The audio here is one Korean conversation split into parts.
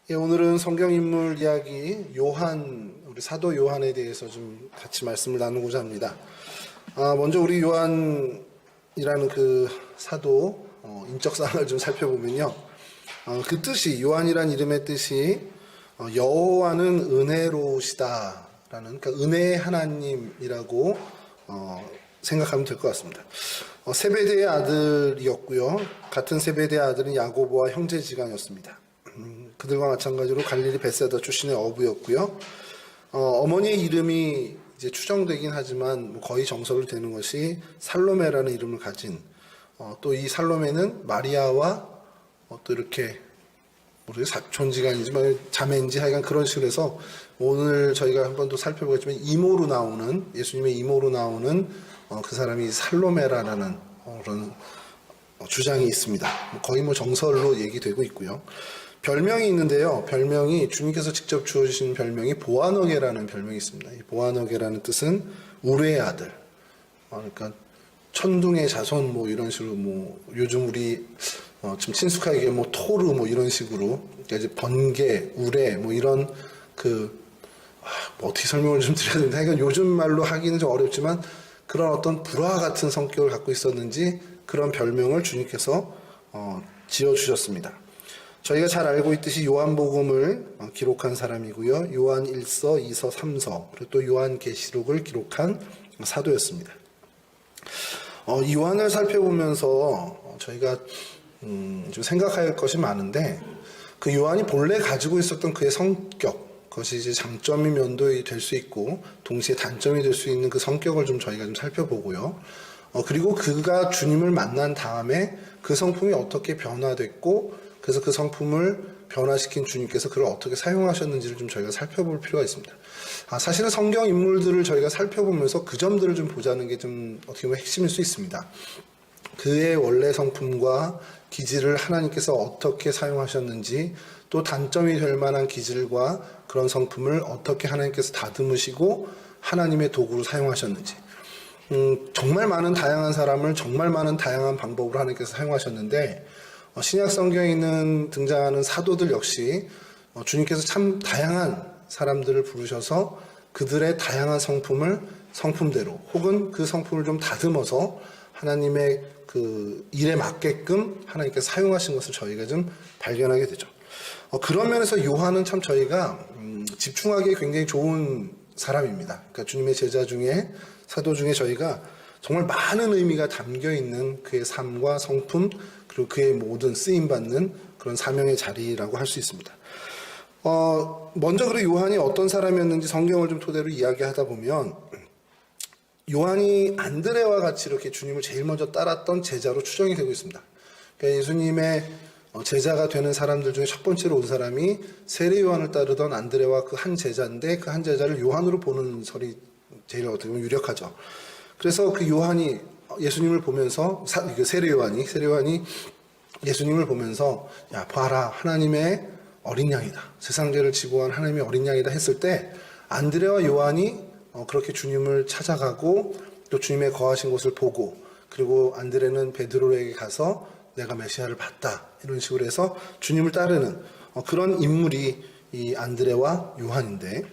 예, 오늘은 성경 인물 이야기 우리 사도 요한에 대해서 좀 같이 말씀을 나누고자 합니다. 먼저 우리 요한이라는 그 사도 인적사항을 좀 살펴보면요. 그 뜻이 요한이란 이름의 뜻이 여호와는 은혜로우시다라는 그러니까 은혜의 하나님이라고 생각하면 될 것 같습니다. 세베대의 아들이었고요. 같은 세베대의 아들은 야고보와 형제지간이었습니다. 그들과 마찬가지로 갈릴리 벳세다 출신의 어부였고요. 어머니의 이름이 이제 추정되긴 하지만 거의 정설로 되는 것이 살로메라는 이름을 가진 또 이 살로메는 마리아와 또 이렇게 사촌지간이지만 자매인지 하여간 그런 식으로 해서 오늘 저희가 한 번 더 살펴보겠지만 이모로 나오는 예수님의 이모로 나오는 그 사람이 살로메라라는 그런 주장이 있습니다. 거의 정설로 얘기되고 있고요. 별명이 있는데요. 별명이 주님께서 직접 주어주신 별명이 보아너게라는 별명이 있습니다. 이 보아너게라는 뜻은 우레의 아들. 그러니까 천둥의 자손 이런 식으로 요즘 우리 좀 친숙하게 얘기하면 토르 이런 식으로 그러니까 이제 번개, 우레 이런 어떻게 설명을 좀 드려야 되는데 하여간 요즘 말로 하기는 좀 어렵지만 그런 어떤 불화 같은 성격을 갖고 있었는지 그런 별명을 주님께서 지어주셨습니다. 저희가 잘 알고 있듯이 요한복음을 기록한 사람이고요. 요한 1서, 2서, 3서 그리고 또 요한계시록을 기록한 사도였습니다. 요한을 살펴보면서 저희가 좀 생각할 것이 많은데 그 요한이 본래 가지고 있었던 그의 성격 그것이 이제 장점이 면도이 될 수 있고 동시에 단점이 될 수 있는 그 성격을 좀 저희가 좀 살펴보고요. 그리고 그가 주님을 만난 다음에 그 성품이 어떻게 변화됐고 그래서 그 성품을 변화시킨 주님께서 그를 어떻게 사용하셨는지를 좀 저희가 살펴볼 필요가 있습니다. 사실은 성경 인물들을 저희가 살펴보면서 그 점들을 좀 보자는 게 좀 어떻게 보면 핵심일 수 있습니다. 그의 원래 성품과 기질을 하나님께서 어떻게 사용하셨는지 또 단점이 될 만한 기질과 그런 성품을 어떻게 하나님께서 다듬으시고 하나님의 도구로 사용하셨는지 정말 많은 다양한 사람을 정말 많은 다양한 방법으로 하나님께서 사용하셨는데 신약 성경에 있는 등장하는 사도들 역시 주님께서 참 다양한 사람들을 부르셔서 그들의 다양한 성품대로 혹은 그 성품을 좀 다듬어서 하나님의 그 일에 맞게끔 하나님께서 사용하신 것을 저희가 좀 발견하게 되죠. 그런 면에서 요한은 참 저희가 집중하기에 굉장히 좋은 사람입니다. 그러니까 주님의 제자 중에 사도 중에 저희가 정말 많은 의미가 담겨 있는 그의 삶과 성품 그리고 그의 모든 쓰임받는 그런 사명의 자리라고 할 수 있습니다. 먼저 그리고 요한이 어떤 사람이었는지 성경을 좀 토대로 이야기하다 보면 요한이 안드레와 같이 이렇게 주님을 제일 먼저 따랐던 제자로 추정이 되고 있습니다. 그러니까 예수님의 제자가 되는 사람들 중에 첫 번째로 온 사람이 세례 요한을 따르던 안드레와 그 한 제자인데 그 한 제자를 요한으로 보는 설이 제일 어떻게 보면 유력하죠. 그래서 그 요한이 예수님을 보면서 세례 요한이 예수님을 보면서 야 봐라 하나님의 어린 양이다. 세상 죄를 지고 한 하나님의 어린 양이다 했을 때 안드레와 요한이 그렇게 주님을 찾아가고 또 주님의 거하신 곳을 보고 그리고 안드레는 베드로에게 가서 내가 메시아를 봤다 이런 식으로 해서 주님을 따르는 그런 인물이 이 안드레와 요한인데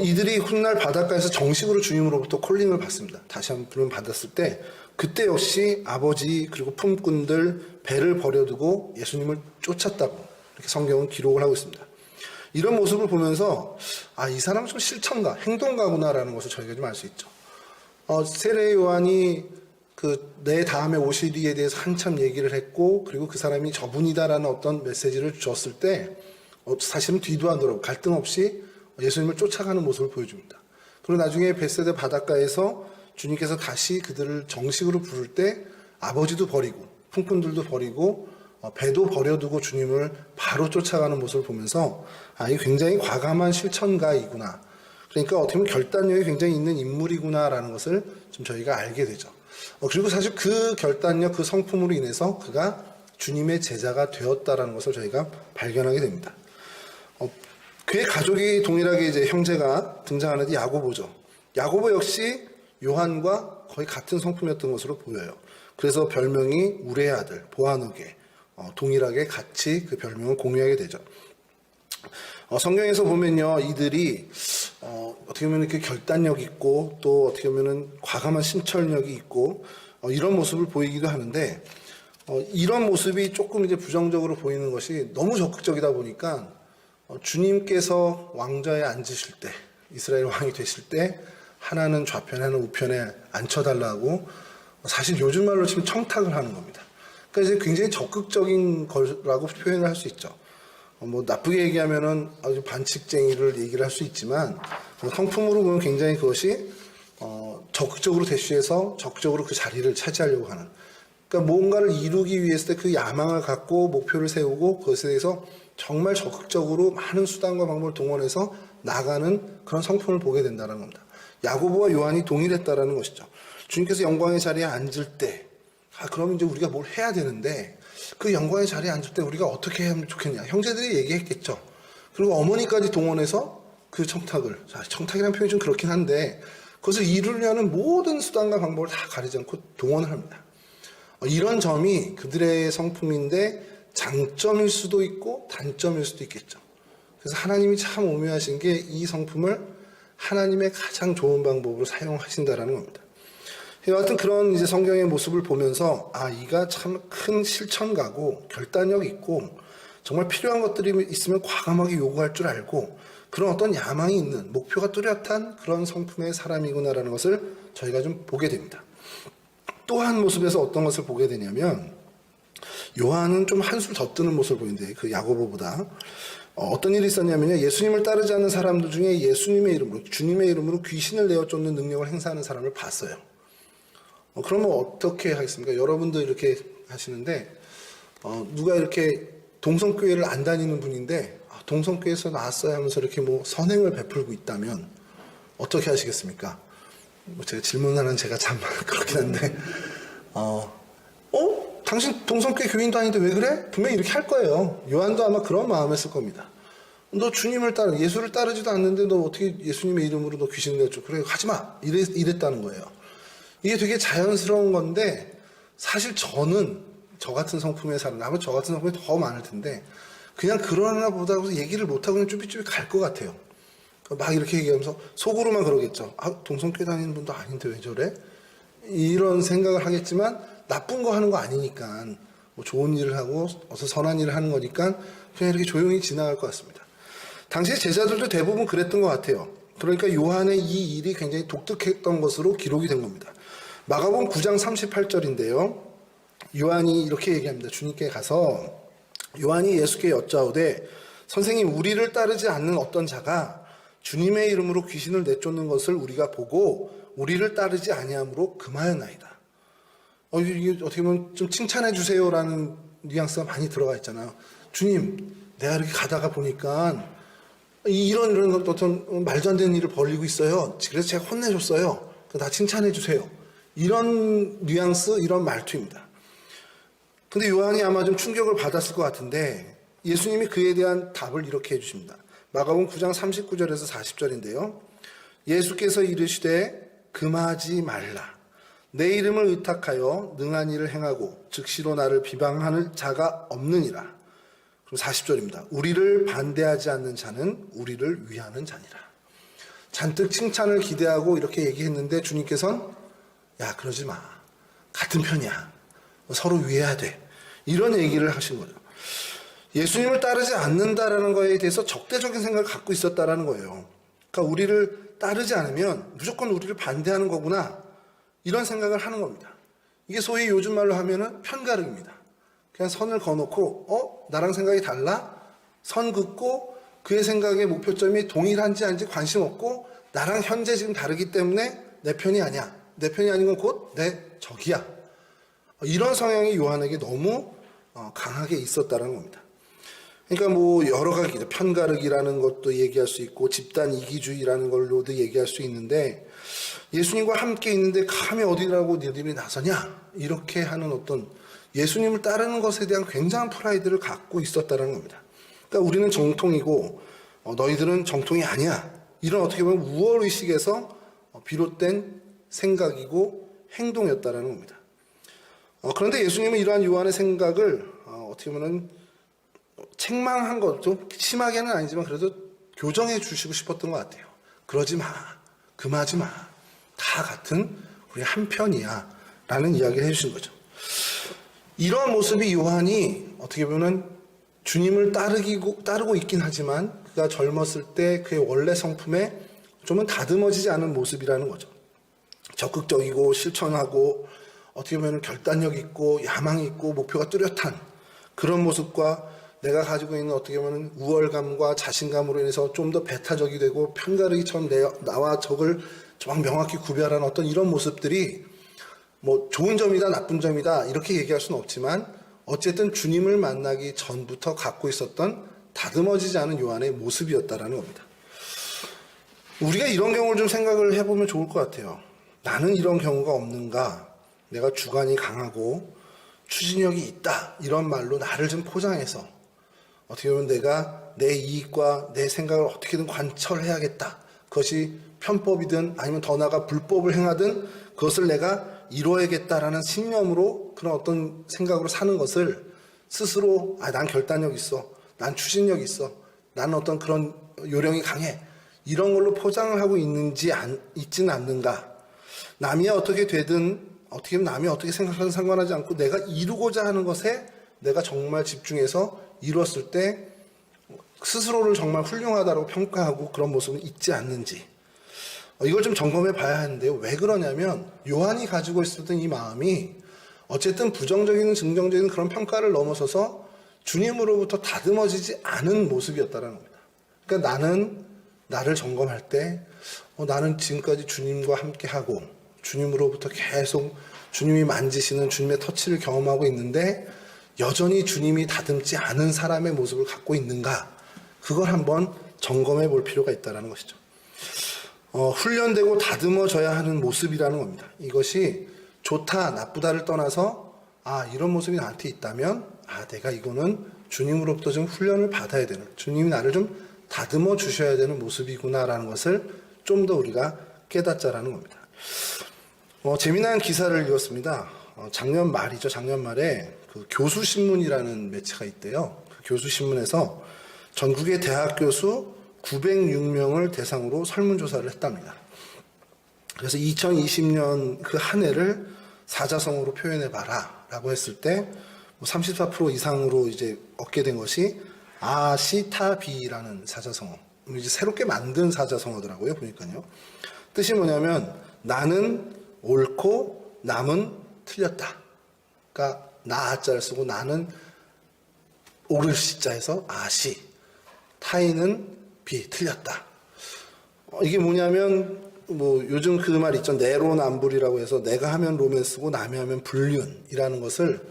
이들이 훗날 바닷가에서 정식으로 주님으로부터 콜링을 받습니다. 다시 한번 부름 받았을 때 그때 역시 아버지 그리고 품꾼들 배를 버려두고 예수님을 쫓았다고 이렇게 성경은 기록을 하고 있습니다. 이런 모습을 보면서 이 사람은 좀 실천가, 행동가구나라는 것을 저희가 좀 알 수 있죠. 세례 요한이 내 다음에 오실 이에 대해서 한참 얘기를 했고 그리고 그 사람이 저분이다라는 어떤 메시지를 줬을 때 사실은 뒤도 안 돌아보고 갈등 없이 예수님을 쫓아가는 모습을 보여줍니다. 그리고 나중에 벳세다 바닷가에서 주님께서 다시 그들을 정식으로 부를 때 아버지도 버리고 품꾼들도 버리고 배도 버려두고 주님을 바로 쫓아가는 모습을 보면서 이게 굉장히 과감한 실천가이구나. 그러니까 어떻게 보면 결단력이 굉장히 있는 인물이구나라는 것을 좀 저희가 알게 되죠. 그리고 사실 그 결단력, 그 성품으로 인해서 그가 주님의 제자가 되었다라는 것을 저희가 발견하게 됩니다. 그의 가족이 동일하게 이제 형제가 등장하는데 야고보죠. 야고보 역시 요한과 거의 같은 성품이었던 것으로 보여요. 그래서 별명이 우레의 아들, 보아너게 동일하게 같이 그 별명을 공유하게 되죠. 성경에서 보면요, 이들이 어떻게 보면 이렇게 결단력 있고 또 어떻게 보면은 과감한 신철력이 있고 이런 모습을 보이기도 하는데 이런 모습이 조금 이제 부정적으로 보이는 것이 너무 적극적이다 보니까 주님께서 왕좌에 앉으실 때, 이스라엘 왕이 되실 때 하나는 좌편에 하나는 우편에 앉혀달라고 사실 요즘 말로 치면 청탁을 하는 겁니다. 그러니까 이제 굉장히 적극적인 거라고 표현을 할 수 있죠. 뭐 나쁘게 얘기하면은 아주 반칙쟁이를 얘기를 할 수 있지만 성품으로 보면 굉장히 그것이 적극적으로 대쉬해서 적극적으로 그 자리를 차지하려고 하는, 그러니까 뭔가를 이루기 위해서 그 야망을 갖고 목표를 세우고 그것에 대해서 정말 적극적으로 많은 수단과 방법을 동원해서 나가는 그런 성품을 보게 된다는 겁니다. 야고보와 요한이 동일했다라는 것이죠. 주님께서 영광의 자리에 앉을 때, 그럼 이제 우리가 뭘 해야 되는데 그 영광의 자리에 앉을 때 우리가 어떻게 하면 좋겠냐. 형제들이 얘기했겠죠. 그리고 어머니까지 동원해서 그 청탁을, 청탁이라는 표현이 좀 그렇긴 한데 그것을 이루려는 모든 수단과 방법을 다 가리지 않고 동원을 합니다. 이런 점이 그들의 성품인데 장점일 수도 있고 단점일 수도 있겠죠. 그래서 하나님이 참 오묘하신 게 이 성품을 하나님의 가장 좋은 방법으로 사용하신다라는 겁니다. 여하튼 그런 이제 성경의 모습을 보면서 이가 참 큰 실천가고 결단력 있고 정말 필요한 것들이 있으면 과감하게 요구할 줄 알고 그런 어떤 야망이 있는 목표가 뚜렷한 그런 성품의 사람이구나라는 것을 저희가 좀 보게 됩니다. 또 한 모습에서 어떤 것을 보게 되냐면 요한은 좀 한술 더 뜨는 모습을 보이는데 그 야고보보다 어떤 일이 있었냐면요, 예수님을 따르지 않는 사람들 중에 예수님의 이름으로, 주님의 이름으로 귀신을 내어 쫓는 능력을 행사하는 사람을 봤어요. 그러면 어떻게 하겠습니까? 여러분도 이렇게 하시는데 누가 이렇게 동성교회를 안 다니는 분인데 동성교회에서 나왔어요 하면서 이렇게 뭐 선행을 베풀고 있다면 어떻게 하시겠습니까? 제가 질문하는 제가 참 그렇긴 한데 당신 동성교회 교인도 아닌데 왜 그래? 분명히 이렇게 할 거예요. 요한도 아마 그런 마음이었을 겁니다. 너 주님을 따르, 예수를 따르지도 않는데 너 어떻게 예수님의 이름으로 너 귀신 내줘? 그래, 하지마! 이랬다는 거예요. 이게 되게 자연스러운 건데 사실 저는 저 같은 성품의 사람, 아마 저 같은 성품이 더 많을 텐데 그냥 그러나 보다 얘기를 못하고 그냥 쭈삣쭈삣 갈 것 같아요. 막 이렇게 얘기하면서 속으로만 그러겠죠. 동성교회 다니는 분도 아닌데 왜 저래? 이런 생각을 하겠지만 나쁜 거 하는 거 아니니까 뭐 좋은 일을 하고 어서 선한 일을 하는 거니까 그냥 이렇게 조용히 지나갈 것 같습니다. 당시에 제자들도 대부분 그랬던 것 같아요. 그러니까 요한의 이 일이 굉장히 독특했던 것으로 기록이 된 겁니다. 마가복음 9장 38절인데요. 요한이 이렇게 얘기합니다. 주님께 가서 요한이 예수께 여짜오되 선생님, 우리를 따르지 않는 어떤 자가 주님의 이름으로 귀신을 내쫓는 것을 우리가 보고 우리를 따르지 아니함으로 금하였나이다. 이게 어떻게 보면 좀 칭찬해 주세요라는 뉘앙스가 많이 들어가 있잖아요. 주님, 내가 이렇게 가다가 보니까 이런 어떤 말도 안 되는 일을 벌이고 있어요. 그래서 제가 혼내줬어요. 다 칭찬해 주세요. 이런 뉘앙스, 이런 말투입니다. 근데 요한이 아마 좀 충격을 받았을 것 같은데 예수님이 그에 대한 답을 이렇게 해주십니다. 마가복음 9장 39절에서 40절인데요. 예수께서 이르시되 금하지 말라. 내 이름을 의탁하여 능한 일을 행하고 즉시로 나를 비방하는 자가 없느니라. 그럼 40절입니다. 우리를 반대하지 않는 자는 우리를 위하는 자니라. 잔뜩 칭찬을 기대하고 이렇게 얘기했는데 주님께서는 야, 그러지 마. 같은 편이야. 서로 위해야 돼. 이런 얘기를 하신 거죠. 예수님을 따르지 않는다라는 거에 대해서 적대적인 생각을 갖고 있었다라는 거예요. 그러니까 우리를 따르지 않으면 무조건 우리를 반대하는 거구나. 이런 생각을 하는 겁니다. 이게 소위 요즘 말로 하면은 편가름입니다. 그냥 선을 그어놓고 나랑 생각이 달라? 선 긋고 그의 생각의 목표점이 동일한지 아닌지 관심 없고 나랑 현재 지금 다르기 때문에 내 편이 아니야. 내 편이 아닌 건 곧 내 적이야. 이런 성향이 요한에게 너무 강하게 있었다는 겁니다. 그러니까 뭐 여러 가지 편가르기라는 것도 얘기할 수 있고 집단 이기주의라는 걸로도 얘기할 수 있는데 예수님과 함께 있는데 감히 어디라고 너희들이 나서냐 이렇게 하는 어떤 예수님을 따르는 것에 대한 굉장한 프라이드를 갖고 있었다는 겁니다. 그러니까 우리는 정통이고 너희들은 정통이 아니야. 이런 어떻게 보면 우월의식에서 비롯된 생각이고 행동이었다는 겁니다. 그런데 예수님은 이러한 요한의 생각을 어떻게 보면 책망한 것, 좀 심하게는 아니지만 그래도 교정해 주시고 싶었던 것 같아요. 그러지 마. 금하지 마. 다 같은 우리 한 편이야. 라는 이야기를 해주신 거죠. 이러한 모습이 요한이 어떻게 보면 주님을 따르고 있긴 하지만 그가 젊었을 때 그의 원래 성품에 좀은 다듬어지지 않은 모습이라는 거죠. 적극적이고 실천하고 어떻게 보면 결단력 있고 야망 있고 목표가 뚜렷한 그런 모습과 내가 가지고 있는 어떻게 보면 우월감과 자신감으로 인해서 좀 더 배타적이 되고 편가르기처럼 나와 적을 좀 명확히 구별하는 어떤 이런 모습들이 뭐 좋은 점이다 나쁜 점이다 이렇게 얘기할 수는 없지만 어쨌든 주님을 만나기 전부터 갖고 있었던 다듬어지지 않은 요한의 모습이었다라는 겁니다. 우리가 이런 경우를 좀 생각을 해보면 좋을 것 같아요. 나는 이런 경우가 없는가? 내가 주관이 강하고 추진력이 있다 이런 말로 나를 좀 포장해서 어떻게 보면 내가 내 이익과 내 생각을 어떻게든 관철해야겠다. 그것이 편법이든 아니면 더 나아가 불법을 행하든 그것을 내가 이루어야겠다라는 신념으로 그런 어떤 생각으로 사는 것을 스스로 난 결단력 있어. 난 추진력 있어. 나는 어떤 그런 요령이 강해. 이런 걸로 포장을 하고 있지는 않는가. 남이 어떻게 되든 어떻게 보면 남이 어떻게 생각하든 상관하지 않고 내가 이루고자 하는 것에 내가 정말 집중해서 이루었을 때 스스로를 정말 훌륭하다고 평가하고 그런 모습은 있지 않는지 이걸 좀 점검해 봐야 하는데요. 왜 그러냐면 요한이 가지고 있었던 이 마음이 어쨌든 부정적인 긍정적인 그런 평가를 넘어서서 주님으로부터 다듬어지지 않은 모습이었다는 겁니다. 그러니까 나는 나를 점검할 때 나는 지금까지 주님과 함께하고 주님으로부터 계속 주님이 만지시는 주님의 터치를 경험하고 있는데 여전히 주님이 다듬지 않은 사람의 모습을 갖고 있는가? 그걸 한번 점검해 볼 필요가 있다는 것이죠. 훈련되고 다듬어져야 하는 모습이라는 겁니다. 이것이 좋다, 나쁘다를 떠나서 이런 모습이 나한테 있다면 내가 이거는 주님으로부터 좀 훈련을 받아야 되는 주님이 나를 좀 다듬어 주셔야 되는 모습이구나라는 것을 좀 더 우리가 깨닫자라는 겁니다. 재미난 기사를 읽었습니다. 작년 말이죠. 작년 말에 그 교수신문이라는 매체가 있대요. 그 교수신문에서 전국의 대학 교수 906명을 대상으로 설문조사를 했답니다. 그래서 2020년 그 한 해를 사자성어로 표현해봐라 라고 했을 때 34% 이상으로 이제 얻게 된 것이 아시타비라는 사자성어. 이제 새롭게 만든 사자성어더라고요. 보니까요. 뜻이 뭐냐면 나는 옳고 남은 틀렸다. 그러니까 나자를 쓰고 나는 옳을 시자에서 아시, 타인은 비, 틀렸다. 이게 뭐냐면 요즘 그 말 있죠. 내로남불이라고 해서 내가 하면 로맨스고 남이 하면 불륜이라는 것을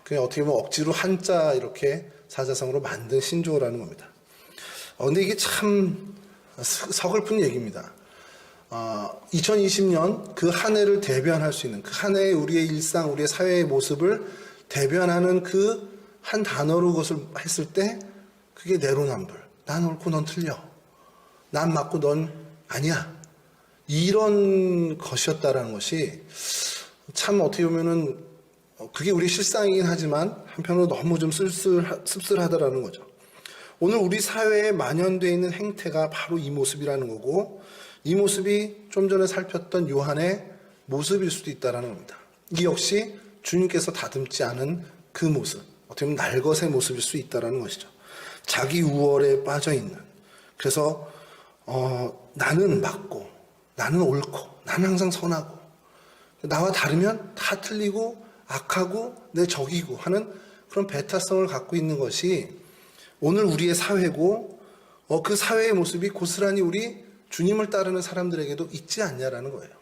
그냥 어떻게 보면 억지로 한자 이렇게 사자성어로 만든 신조어라는 겁니다. 근데 이게 참 서글픈 얘기입니다. 2020년 그 한 해를 대변할 수 있는 그 한 해의 우리의 일상, 우리의 사회의 모습을 대변하는 그 한 단어로 그것을 했을 때 그게 내로남불. 난 옳고 넌 틀려. 난 맞고 넌 아니야. 이런 것이었다라는 것이 참 어떻게 보면은 그게 우리 실상이긴 하지만 한편으로 너무 좀 씁쓸하다라는 거죠. 오늘 우리 사회에 만연되어 있는 행태가 바로 이 모습이라는 거고 이 모습이 좀 전에 살폈던 요한의 모습일 수도 있다는 겁니다. 이 역시 주님께서 다듬지 않은 그 모습, 어떻게 보면 날것의 모습일 수 있다는 것이죠. 자기 우월에 빠져있는 그래서 나는 맞고 나는 옳고 나는 항상 선하고 나와 다르면 다 틀리고 악하고 내 적이고 하는 그런 배타성을 갖고 있는 것이 오늘 우리의 사회고 그 사회의 모습이 고스란히 우리 주님을 따르는 사람들에게도 있지 않냐라는 거예요.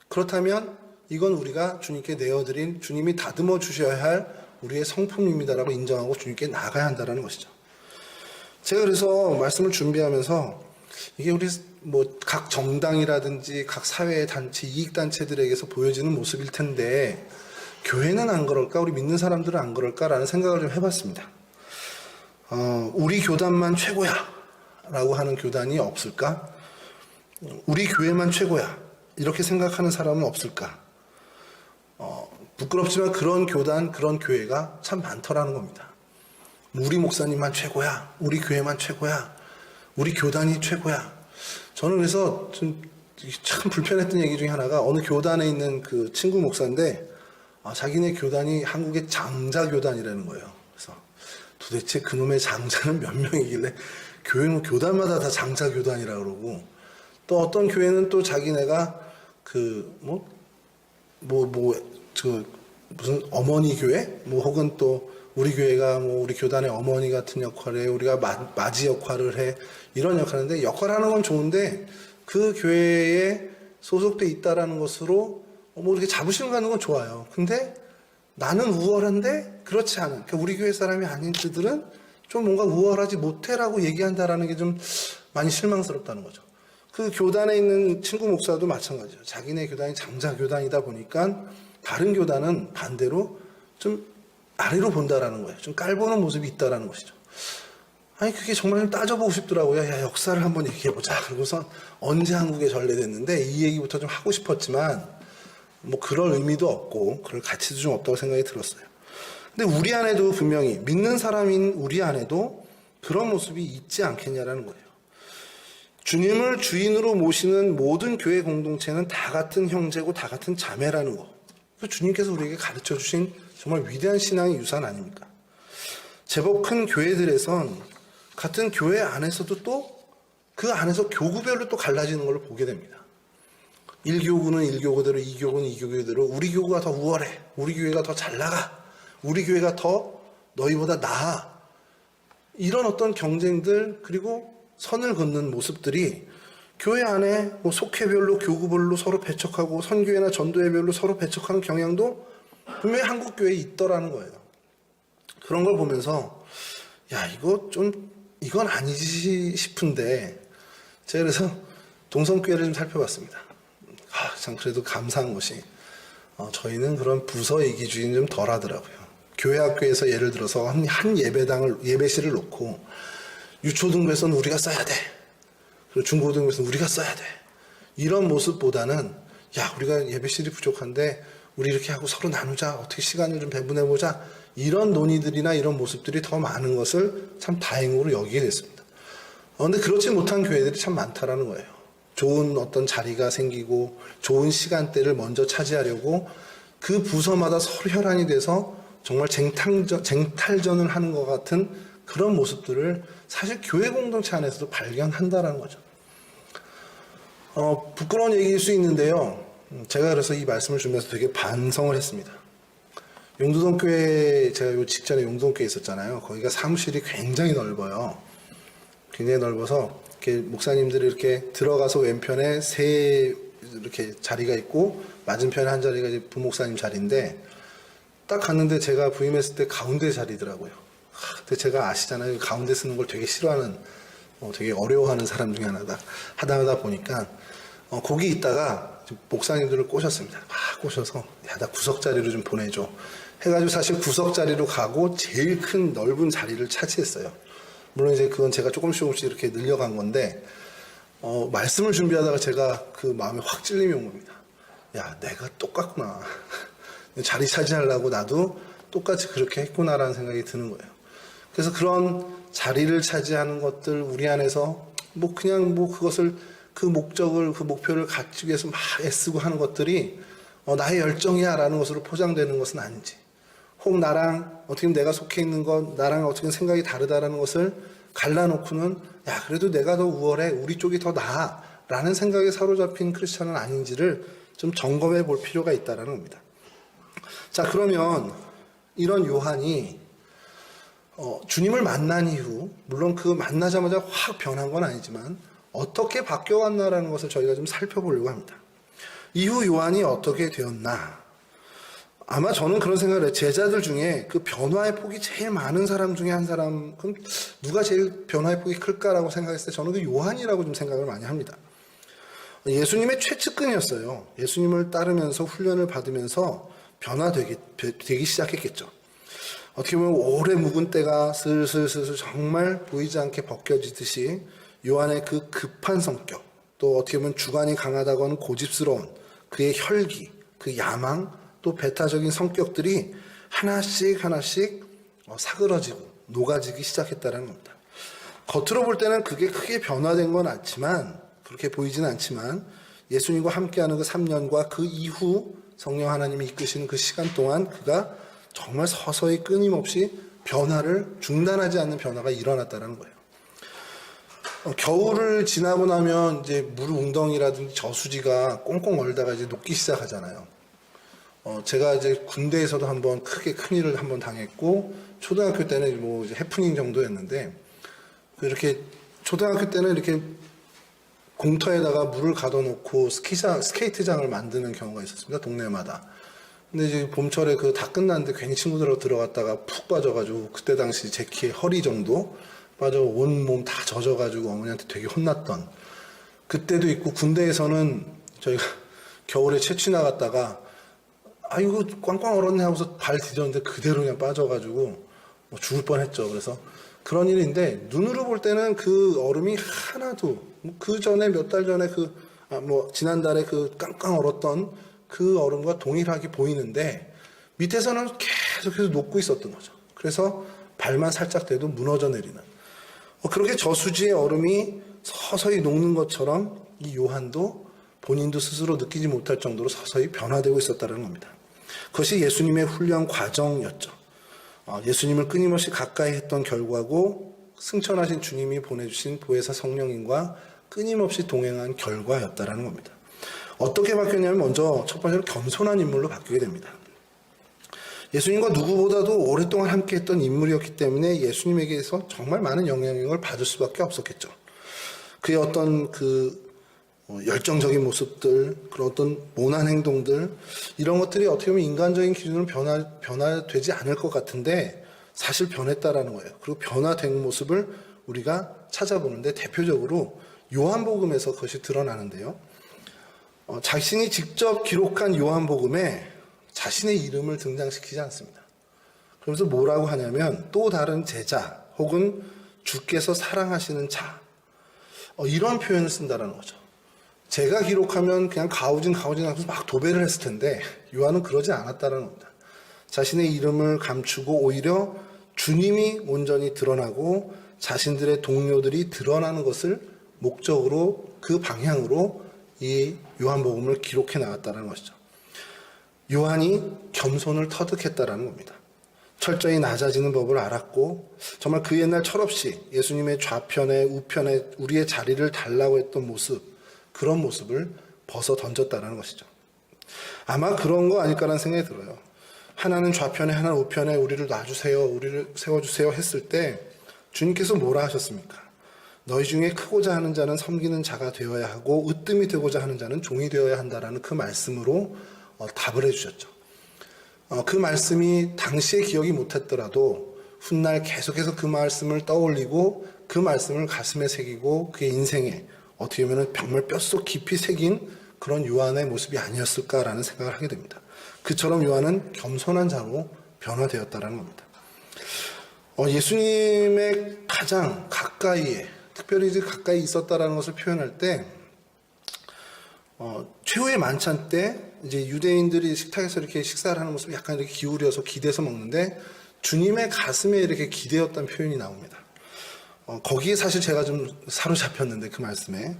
그렇다면 이건 우리가 주님께 내어드린 주님이 다듬어 주셔야 할 우리의 성품입니다라고 인정하고 주님께 나가야 한다는 것이죠. 제가 그래서 말씀을 준비하면서 이게 우리 각 정당이라든지 각 사회 단체, 이익단체들에게서 보여지는 모습일 텐데 교회는 안 그럴까? 우리 믿는 사람들은 안 그럴까라는 생각을 좀 해봤습니다. 우리 교단만 최고야 라고 하는 교단이 없을까? 우리 교회만 최고야 이렇게 생각하는 사람은 없을까? 부끄럽지만 그런 교단, 그런 교회가 참 많더라는 겁니다. 우리 목사님만 최고야, 우리 교회만 최고야, 우리 교단이 최고야. 저는 그래서 참 불편했던 얘기 중에 하나가 어느 교단에 있는 그 친구 목사인데 자기네 교단이 한국의 장자 교단이라는 거예요. 그래서 도대체 그놈의 장자는 몇 명이길래 교회는 교단마다 다 장자 교단이라 그러고, 또 어떤 교회는 또 자기네가 무슨 어머니 교회? 혹은 또 우리 교회가 우리 교단의 어머니 같은 역할을 해, 우리가 맞이 역할을 해, 이런 역할인데, 역할하는 건 좋은데 그 교회에 소속돼 있다라는 것으로 이렇게 자부심 갖는 건 좋아요. 근데 나는 우월한데 그렇지 않은, 그러니까 우리 교회 사람이 아닌 그들은 좀 뭔가 우월하지 못해라고 얘기한다라는 게 좀 많이 실망스럽다는 거죠. 그 교단에 있는 친구 목사도 마찬가지예요. 자기네 교단이 장자 교단이다 보니까 다른 교단은 반대로 좀 아래로 본다라는 거예요. 좀 깔보는 모습이 있다라는 것이죠. 아니 그게 정말 좀 따져보고 싶더라고요. 야, 역사를 한번 얘기해보자. 그러고서 언제 한국에 전래됐는데 이 얘기부터 좀 하고 싶었지만 그럴 의미도 없고 그럴 가치도 좀 없다고 생각이 들었어요. 근데 우리 안에도 분명히 믿는 사람인 우리 안에도 그런 모습이 있지 않겠냐라는 거예요. 주님을 주인으로 모시는 모든 교회 공동체는 다 같은 형제고 다 같은 자매라는 거. 주님께서 우리에게 가르쳐 주신 정말 위대한 신앙의 유산 아닙니까? 제법 큰 교회들에선 같은 교회 안에서도 또 그 안에서 교구별로 또 갈라지는 걸 보게 됩니다. 1교구는 1교구대로, 2교구는 2교구대로, 우리 교구가 더 우월해, 우리 교회가 더 잘 나가, 우리 교회가 더 너희보다 나아, 이런 어떤 경쟁들, 그리고 선을 긋는 모습들이 교회 안에 속회별로, 교구별로 서로 배척하고 선교회나 전도회별로 서로 배척하는 경향도 분명히 한국 교회에 있더라는 거예요. 그런 걸 보면서 야, 이건 아니지 싶은데, 제가 그래서 동성교회를 좀 살펴봤습니다. 참 그래도 감사한 것이 저희는 그런 부서 이기주의는 좀 덜 하더라고요. 교회 학교에서 예를 들어서 한 예배실을 놓고 유초등부에서는 우리가 써야 돼, 그리고 중고등부에서는 우리가 써야 돼, 이런 모습보다는 야, 우리가 예배실이 부족한데 우리 이렇게 하고 서로 나누자, 어떻게 시간을 좀 배분해보자, 이런 논의들이나 이런 모습들이 더 많은 것을 참 다행으로 여기게 됐습니다. 그런데 그렇지 못한 교회들이 참 많다라는 거예요. 좋은 어떤 자리가 생기고 좋은 시간대를 먼저 차지하려고 그 부서마다 서로 혈안이 돼서 정말 쟁탈전을 하는 것 같은 그런 모습들을 사실 교회 공동체 안에서도 발견한다라는 거죠. 부끄러운 얘기일 수 있는데요. 제가 그래서 이 말씀을 주면서 되게 반성을 했습니다. 용두동교회, 제가 요 직전에 용두동교회 있었잖아요. 거기가 사무실이 굉장히 넓어요. 굉장히 넓어서 이렇게 목사님들이 이렇게 들어가서 왼편에 이렇게 자리가 있고 맞은편에 한 자리가 이제 부목사님 자리인데, 딱 갔는데 제가 부임했을 때 가운데 자리더라고요. 근데 제가 아시잖아요. 가운데 쓰는 걸 되게 싫어하는, 되게 어려워하는 사람 중에 하다 보니까 거기 있다가 목사님들을 꼬셨습니다. 막 꼬셔서 야, 나 구석 자리로 좀 보내줘 해가지고 사실 구석 자리로 가고 제일 큰 넓은 자리를 차지했어요. 물론 이제 그건 제가 조금씩 이렇게 늘려간 건데, 말씀을 준비하다가 제가 그 마음에 확 찔림이 온 겁니다. 야, 내가 똑같구나. 자리 차지하려고 나도 똑같이 그렇게 했구나라는 생각이 드는 거예요. 그래서 그런 자리를 차지하는 것들, 우리 안에서 그것을, 그 목적을, 그 목표를 갖기 위해서 막 애쓰고 하는 것들이 나의 열정이야 라는 것으로 포장되는 것은 아닌지, 혹 나랑 어떻게 내가 속해 있는 것, 나랑 어떻게 생각이 다르다라는 것을 갈라놓고는 야, 그래도 내가 더 우월해, 우리 쪽이 더 나아 라는 생각에 사로잡힌 크리스찬은 아닌지를 좀 점검해 볼 필요가 있다라는 겁니다. 자, 그러면 이런 요한이 주님을 만난 이후, 물론 그 만나자마자 확 변한 건 아니지만 어떻게 바뀌어갔나라는 것을 저희가 좀 살펴보려고 합니다. 이후 요한이 어떻게 되었나? 아마 저는 그런 생각을 해요. 제자들 중에 그 변화의 폭이 제일 많은 사람 중에 한 사람, 그럼 누가 제일 변화의 폭이 클까라고 생각했을 때 저는 그 요한이라고 좀 생각을 많이 합니다. 예수님의 최측근이었어요. 예수님을 따르면서 훈련을 받으면서 변화되기 시작했겠죠. 어떻게 보면 오래 묵은 때가 슬슬 정말 보이지 않게 벗겨지듯이 요한의 그 급한 성격, 또 어떻게 보면 주관이 강하다고는 고집스러운 그의 혈기, 그 야망, 또 배타적인 성격들이 하나씩 사그러지고 녹아지기 시작했다는 겁니다. 겉으로 볼 때는 그게 크게 변화된 건 않지만, 그렇게 보이지는 않지만, 예수님과 함께하는 그 3년과 그 이후 성령 하나님이 이끄시는 그 시간 동안 그가 정말 서서히 끊임없이 변화를 중단하지 않는 변화가 일어났다는 거예요. 겨울을 지나고 나면 이제 물 웅덩이라든지 저수지가 꽁꽁 얼다가 이제 녹기 시작하잖아요. 제가 이제 군대에서도 한번 크게 큰일을 한번 당했고, 초등학교 때는 뭐 이제 해프닝 정도였는데, 이렇게 초등학교 때는 이렇게 공터에다가 물을 가둬놓고 스케이트장을 만드는 경우가 있었습니다. 동네마다. 근데 이제 봄철에 그 다 끝났는데 괜히 친구들하고 들어갔다가 푹 빠져가지고, 그때 당시 제 키의 허리 정도 빠져 온몸 다 젖어가지고 어머니한테 되게 혼났던 그때도 있고, 군대에서는 저희가 겨울에 채취 나갔다가 이거 꽝꽝 얼었네 하고서 발 디뎠는데 그대로 그냥 빠져가지고 뭐 죽을 뻔했죠. 그래서 그런 일인데, 눈으로 볼 때는 그 얼음이 하나도 그 전에 몇 달 전에 지난달에 그 깡깡 얼었던 그 얼음과 동일하게 보이는데, 밑에서는 계속해서 녹고 있었던 거죠. 그래서 발만 살짝 대도 무너져 내리는, 그렇게 저수지의 얼음이 서서히 녹는 것처럼 이 요한도 본인도 스스로 느끼지 못할 정도로 서서히 변화되고 있었다는 겁니다. 그것이 예수님의 훈련 과정이었죠. 예수님을 끊임없이 가까이 했던 결과고, 승천하신 주님이 보내주신 보혜사 성령님과 끊임없이 동행한 결과였다는 겁니다. 어떻게 바뀌었냐면, 먼저 첫 번째로 겸손한 인물로 바뀌게 됩니다. 예수님과 누구보다도 오랫동안 함께했던 인물이었기 때문에 예수님에게서 정말 많은 영향력을 받을 수밖에 없었겠죠. 그의 어떤 열정적인 모습들, 그런 어떤 모난 행동들, 이런 것들이 어떻게 보면 인간적인 기준으로 변화되지 않을 것 같은데 사실 변했다라는 거예요. 그리고 변화된 모습을 우리가 찾아보는데, 대표적으로 요한복음에서 그것이 드러나는데요. 자신이 직접 기록한 요한복음에 자신의 이름을 등장시키지 않습니다. 그러면서 뭐라고 하냐면, 또 다른 제자 혹은 주께서 사랑하시는 자, 이런 표현을 쓴다라는 거죠. 제가 기록하면 그냥 가오진 하면서 막 도배를 했을 텐데, 요한은 그러지 않았다는 겁니다. 자신의 이름을 감추고 오히려 주님이 온전히 드러나고 자신들의 동료들이 드러나는 것을 목적으로, 그 방향으로 이 요한복음을 기록해 나갔다는 것이죠. 요한이 겸손을 터득했다라는 겁니다. 철저히 낮아지는 법을 알았고, 정말 그 옛날 철없이 예수님의 좌편에 우편에 우리의 자리를 달라고 했던 모습, 그런 모습을 벗어 던졌다는 것이죠. 아마 그런 거 아닐까라는 생각이 들어요. 하나는 좌편에 하나는 우편에 우리를 놔주세요, 우리를 세워주세요 했을 때 주님께서 뭐라 하셨습니까? 너희 중에 크고자 하는 자는 섬기는 자가 되어야 하고 으뜸이 되고자 하는 자는 종이 되어야 한다라는 그 말씀으로 답을 해주셨죠. 그 말씀이 당시에 기억이 못했더라도 훗날 계속해서 그 말씀을 떠올리고 그 말씀을 가슴에 새기고 그의 인생에 어떻게 보면 정말 뼛속 깊이 새긴 그런 요한의 모습이 아니었을까라는 생각을 하게 됩니다. 그처럼 요한은 겸손한 자로 변화되었다는 겁니다. 예수님의 가장 가까이에, 특별히 이제 가까이 있었다라는 것을 표현할 때, 최후의 만찬 때 이제 유대인들이 식탁에서 이렇게 식사를 하는 모습을 약간 이렇게 기울여서 기대서 먹는데, 주님의 가슴에 이렇게 기대었다는 표현이 나옵니다. 거기에 사실 제가 좀 사로잡혔는데, 그 말씀에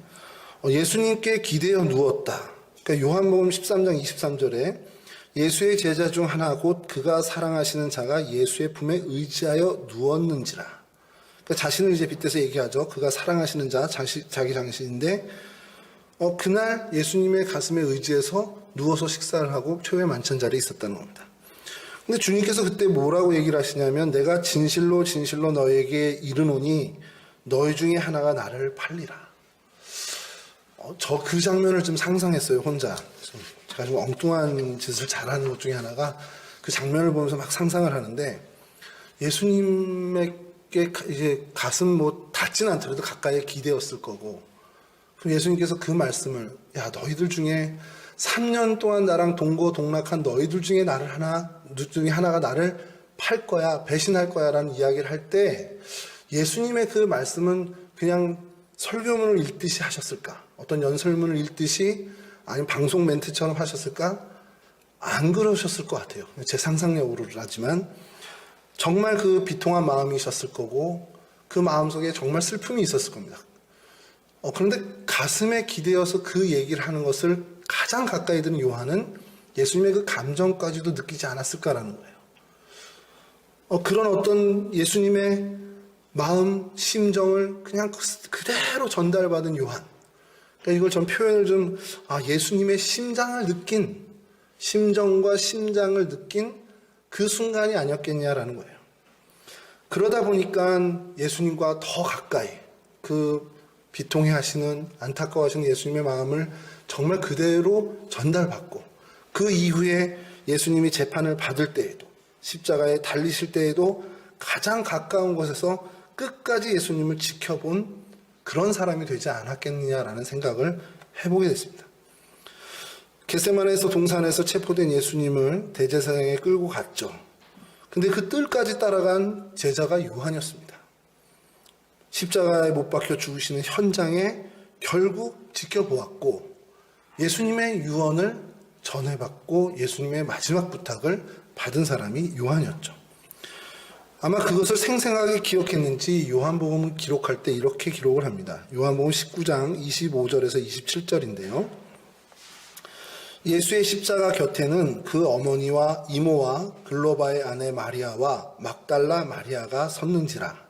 예수님께 기대어 누웠다. 그러니까 요한복음 13장 23절에 예수의 제자 중 하나 곧 그가 사랑하시는 자가 예수의 품에 의지하여 누웠는지라. 그러니까 자신을 이제 빗대서 얘기하죠. 그가 사랑하시는 자, 자기 자신인데, 그날 예수님의 가슴에 의지해서 누워서 식사를 하고 최후의 만찬 자리에 있었다는 겁니다. 근데 주님께서 그때 뭐라고 얘기를 하시냐면, 내가 진실로 진실로 너에게 이르노니 너희 중에 하나가 나를 팔리라. 저 그 장면을 좀 상상했어요, 혼자. 제가 좀 엉뚱한 짓을 잘하는 것 중에 하나가, 그 장면을 보면서 막 상상을 하는데, 예수님에게 이제 가슴 닿진 않더라도 가까이에 기대었을 거고, 그럼 예수님께서 그 말씀을, 야, 너희들 중에 3년 동안 나랑 동고동락한 너희들 중에 하나가 나를 팔 거야, 배신할 거야 라는 이야기를 할 때, 예수님의 그 말씀은 그냥 설교문을 읽듯이 하셨을까? 어떤 연설문을 읽듯이, 아니면 방송 멘트처럼 하셨을까? 안 그러셨을 것 같아요. 제 상상력으로 하지만 정말 그 비통한 마음이셨을 거고 그 마음속에 정말 슬픔이 있었을 겁니다. 그런데 가슴에 기대어서 그 얘기를 하는 것을 가장 가까이 든 요한은 예수님의 그 감정까지도 느끼지 않았을까라는 거예요. 그런 어떤 예수님의 마음, 심정을 그냥 그대로 전달받은 요한. 그러니까 이걸 전 표현을 예수님의 심장을 느낀, 심정과 심장을 느낀 그 순간이 아니었겠냐라는 거예요. 그러다 보니까 예수님과 더 가까이 그 비통해 하시는, 안타까워하시는 예수님의 마음을 정말 그대로 전달받고 그 이후에 예수님이 재판을 받을 때에도 십자가에 달리실 때에도 가장 가까운 곳에서 끝까지 예수님을 지켜본 그런 사람이 되지 않았겠느냐라는 생각을 해보게 됐습니다. 겟세마네에서 동산에서 체포된 예수님을 대제사장에 끌고 갔죠. 근데 그 뜰까지 따라간 제자가 요한이었습니다. 십자가에 못 박혀 죽으시는 현장에 결국 지켜보았고 예수님의 유언을 전해받고 예수님의 마지막 부탁을 받은 사람이 요한이었죠. 아마 그것을 생생하게 기억했는지 요한복음을 기록할 때 이렇게 기록을 합니다. 요한복음 19장 25절에서 27절인데요. 예수의 십자가 곁에는 그 어머니와 이모와 글로바의 아내 마리아와 막달라 마리아가 섰는지라.